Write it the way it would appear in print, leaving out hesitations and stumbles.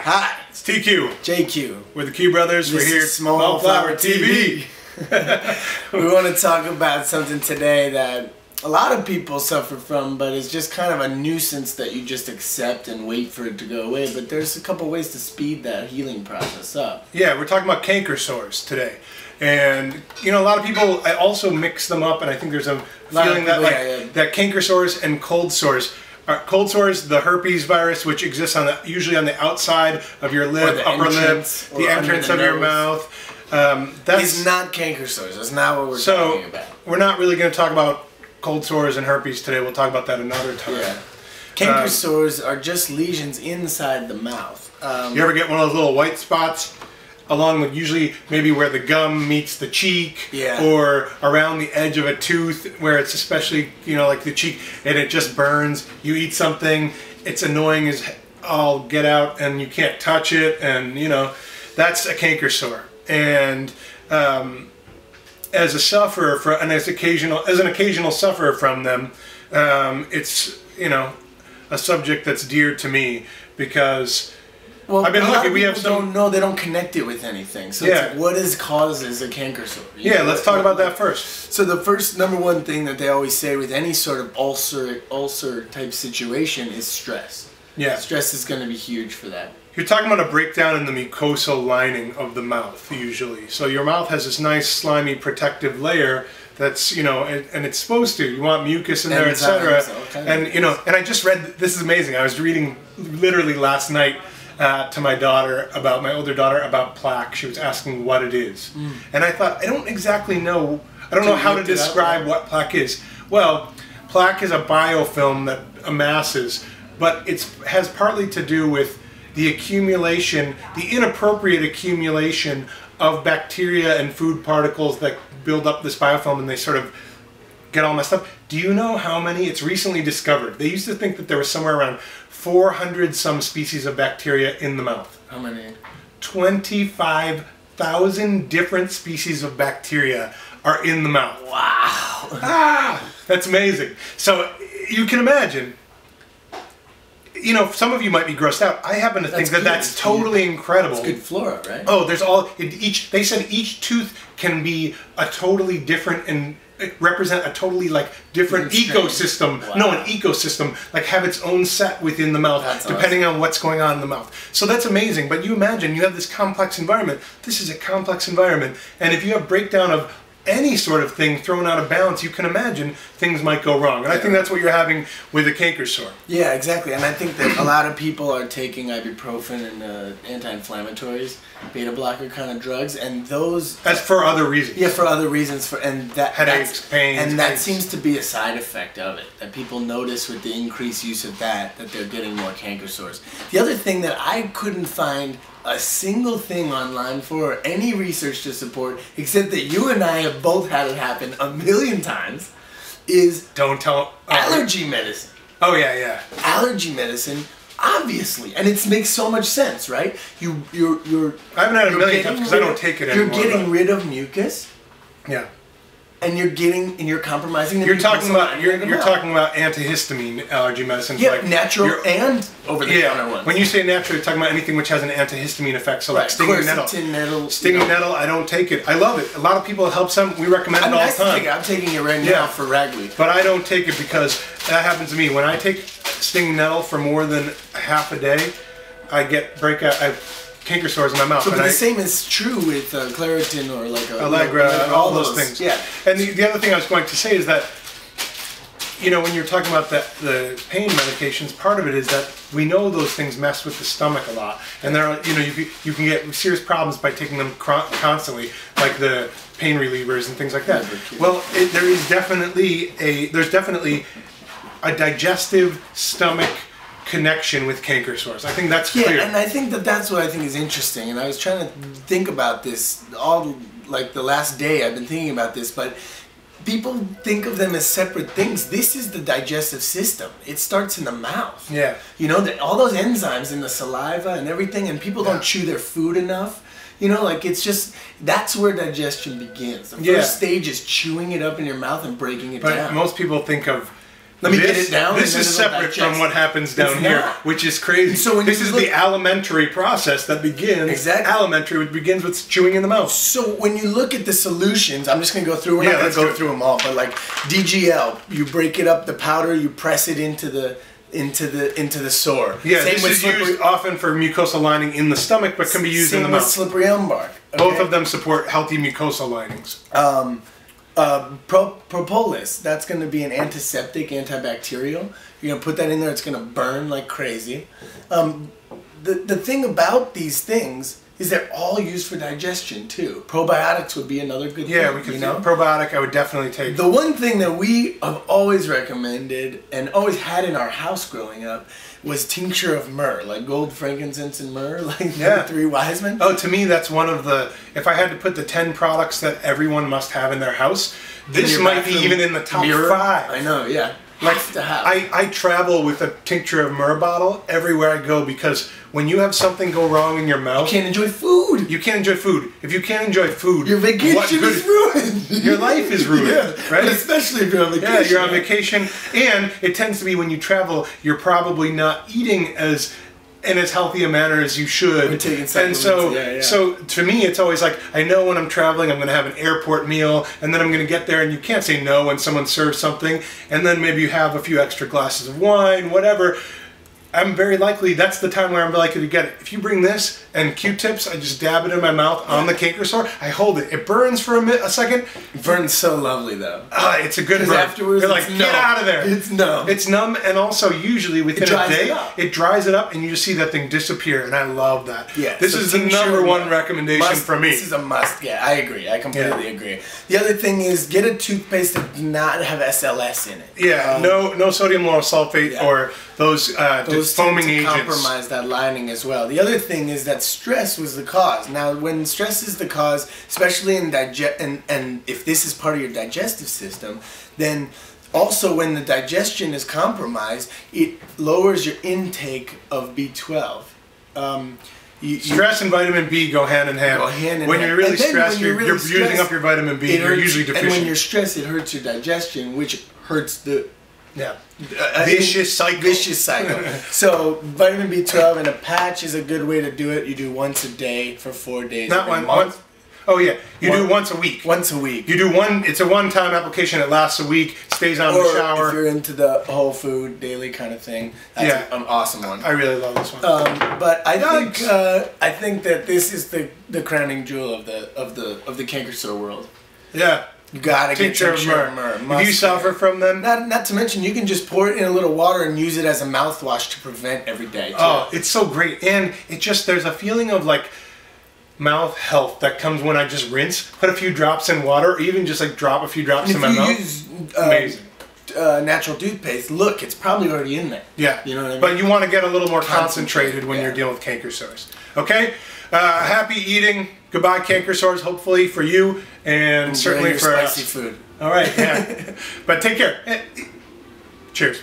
Hi. It's TQ. JQ. We're the Q Brothers. This We're here is Small Flower TV. We want to talk about something today that a lot of people suffer from, but it's just kind of a nuisance that you just accept and wait for it to go away. But there's a couple ways to speed that healing process up. Yeah, we're talking about canker sores today. And, you know, a lot of people also mix them up, and I think there's a feeling that, that canker sores and cold sores. Cold sores, the herpes virus, which exists on usually on the outside of your lip, upper lip, the entrance of your mouth. That's not canker sores. That's not what we're talking about. We're not really going to talk about cold sores and herpes today. We'll talk about that another time. Yeah. Canker sores are just lesions inside the mouth. You ever get one of those little white spots along with usually maybe where the gum meets the cheek, or around the edge of a tooth where it's especially, you know, like the cheek, and it just burns. You eat something, it's annoying as all get out, and you can't touch it, and you know, that's a canker sore. And as a sufferer as an occasional sufferer from them, it's, you know, a subject that's dear to me because. Well, I've been looking. We have some. They don't connect it with anything. So it's like, what causes a canker sore? Yeah, let's talk about that first. So the first number one thing that they always say with any sort of ulcer type situation is stress. Yeah, stress is going to be huge for that. You're talking about a breakdown in the mucosal lining of the mouth usually. So your mouth has this nice slimy protective layer that's, you know, and it's supposed to. You want mucus in there, etc. And you know, and I just read. This is amazing. I was reading literally last night. To my daughter, my older daughter, about plaque. She was asking what it is. And I thought, I don't exactly know, I don't know how to describe what plaque is. Well, plaque is a biofilm that amasses, but it has partly to do with the accumulation, the inappropriate accumulation of bacteria and food particles that build up this biofilm, and they sort of get all messed up. Do you know how many? It's recently discovered. They used to think that there was somewhere around 400 some species of bacteria in the mouth. How many? 25,000 different species of bacteria are in the mouth. Wow. That's amazing. So you can imagine, you know, some of you might be grossed out. I happen to think that's totally incredible. It's good flora, right? Oh, there's they said each tooth can be a totally different and represent a totally different ecosystem. Wow. No, an ecosystem, have its own set within the mouth, depending on what's going on in the mouth. So that's amazing. But you imagine you have this complex environment. This is a complex environment, and if you have breakdown of any sort of thing thrown out of balance, you can imagine things might go wrong. And I think that's what you're having with a canker sore. Yeah, exactly. And I think that a lot of people are taking ibuprofen and anti-inflammatories, beta blocker kind of drugs, and those... That's for other reasons. Yeah, for other reasons. Headaches, pains. And that seems to be a side effect of it, that people notice with the increased use of that they're getting more canker sores. The other thing that I couldn't find a single thing online for, or any research to support, except that you and I have both had it happen a million times, is allergy medicine. Oh yeah. Allergy medicine, obviously, and it makes so much sense, right? I haven't had it a million times because I don't take it anymore. You're getting rid of mucus. Yeah. And you're compromising the You're talking about antihistamine allergy medicines. Yeah, natural and over-the-counter ones. When you say natural, you're talking about anything which has an antihistamine effect. So like stinging nettle. Stinging nettle, I don't take it. I love it. A lot of people, it helps them. We recommend it all the time. I'm taking it right now for ragweed. But I don't take it because that happens to me. When I take stinging nettle for more than half a day, I get canker sores in my mouth. So the same is true with Claritin or Allegra, all those things. Yeah. And the other thing I was going to say is that, you know, when you're talking about the pain medications, part of it is that we know those things mess with the stomach a lot, and there are, you know, you can get serious problems by taking them constantly, like the pain relievers and things like that. Well, there's definitely a digestive stomach connection with canker sores. I think that's clear. Yeah, and I think that's what I think is interesting. And I was trying to think about this the last day. I've been thinking about this, but people think of them as separate things. This is the digestive system. It starts in the mouth. Yeah. You know, all those enzymes in the saliva and everything, and people don't chew their food enough. You know, it's just, that's where digestion begins. The first stage is chewing it up in your mouth and breaking it down. But most people think of Let me get it down. This is separate from what happens down here, which is crazy. So when this is the alimentary process that begins. Exactly. Alimentary, which begins with chewing in the mouth. So when you look at the solutions, I'm just going to go through. We're not going to go through them all, but like DGL, you break it up, the powder, you press it into the sore. Yeah, this is used often for mucosal lining in the stomach, but can be used in the mouth. Same with slippery elm bark. Okay? Both of them support healthy mucosal linings. Propolis, that's going to be an antiseptic, antibacterial. You're going to put that in there, it's going to burn like crazy. The thing about these things is they're all used for digestion too. Probiotics would be another good thing. Yeah, we could, probiotic I would definitely take. The one thing that we have always recommended and always had in our house growing up was tincture of myrrh, like gold, frankincense, and myrrh, like the three wise men. Oh, to me, that's one of the, if I had to put the 10 products that everyone must have in their house, this might be even in the top 5. I know, yeah. Like, I travel with a tincture of myrrh bottle everywhere I go because when you have something go wrong in your mouth... You can't enjoy food. You can't enjoy food. If you can't enjoy food... Your vacation is ruined. Your life is ruined, right? But especially if you're on vacation. Yeah, you're on vacation. And it tends to be when you travel, you're probably not eating in as healthy a manner as you should. And so to me, it's always like, I know when I'm traveling, I'm going to have an airport meal, and then I'm going to get there, and you can't say no when someone serves something, and then maybe you have a few extra glasses of wine, whatever. I'm very likely, that's the time where I'm likely to get it. If you bring this and Q-tips, I just dab it in my mouth on the canker sore, I hold it. It burns for a second. It burns so lovely though. It's a good burn. Afterwards, you're like, get out of there. It's numb. It's numb, and also usually within a day, it dries it up, and you just see that thing disappear, and I love that. Yeah, this is the #1 recommendation for me. This is a must. Yeah, I agree. I completely agree. The other thing is, get a toothpaste that does not have SLS in it. Yeah, no sodium lauryl sulfate or those foaming agents. Compromise that lining as well. The other thing is that stress was the cause. Now, when stress is the cause, especially in and if this is part of your digestive system, then also when the digestion is compromised, it lowers your intake of B12. Stress and vitamin B go hand in hand. When you're really stressed, you're using up your vitamin B. You're usually deficient. And when you're stressed, it hurts your digestion, which hurts the vicious cycle. So vitamin B12 in a patch is a good way to do it. You do once a day for 4 days. Not once. Oh yeah, you do once a week. Once a week. You do one. It's a one-time application. It lasts a week. Stays on the shower. If you're into the whole food daily kind of thing, that's an awesome one. I really love this one. But I think that this is the crowning jewel of the canker sore world. Yeah. You gotta get tincture of myrrh. If you suffer from them, not to mention you can just pour it in a little water and use it as a mouthwash to prevent every day. Too. Oh, it's so great, and it just there's a feeling of like mouth health that comes when I just rinse, put a few drops in water, or even just like drop a few drops in my mouth. Use, amazing. Natural toothpaste. Look, it's probably already in there. Yeah, you know what I mean. But you want to get a little more concentrated when you're dealing with canker sores. Okay, happy eating. Goodbye, canker sores. Hopefully for you and certainly for spicy food. All right, yeah. But take care. Cheers.